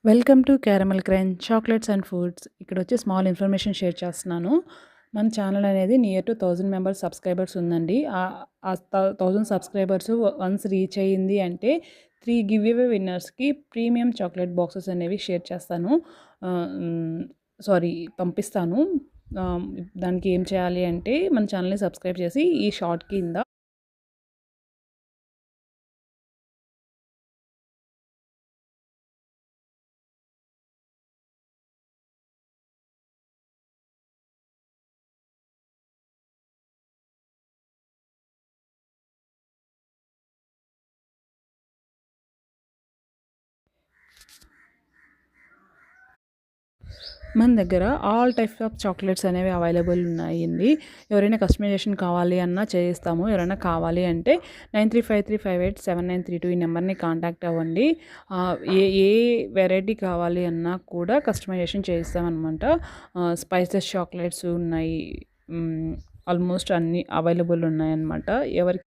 Welcome to caramel crunch chocolates and foods. ఇక్కడొచ్చి small information share చేస్తున్నాను. మన channel అనేది నియర్ టు 1000 మెంబర్స్ సబ్స్క్రైబర్స్ ఉందండి. ఆ 1000 సబ్స్క్రైబర్స్ వన్స్ రీచ్ అయ్యింది అంటే 3 గివ్ అవే విన్నర్స్‌కి ప్రీమియం చాక్లెట్ బాక్సెస్ అనేవి షేర్ చేస్తాను. ఆహ్, హ్మ్. సారీ పంపిస్తాను. ఆహ్, దానికి ఏం చేయాలి అంటే మన ఛానల్‌ని సబ్స్క్రైబ్ చేసి ఈ షార్ట్ కింద మన దగ్గర ఆల్ టైప్స్ ఆఫ్ చాక్లెట్స్ అనేవి అవైలబుల్ ఉన్నాయండి. ఎవరైనా కస్టమైజేషన్ కావాలి అన్నా చేయిస్తాము. ఎవరైనా కావాలి అంటే 9353587932 ఈ నెంబర్‌ని కాంటాక్ట్ అవ్వండి. ఏ వెరైటీ కావాలి అన్నా కూడా కస్టమైజేషన్ చేయిస్తామనమాట. స్పైసెస్ చాక్లెట్స్ ఉన్నాయి. ఆల్మోస్ట్ అన్నీ అవైలబుల్ ఉన్నాయన్నమాట. ఎవరికి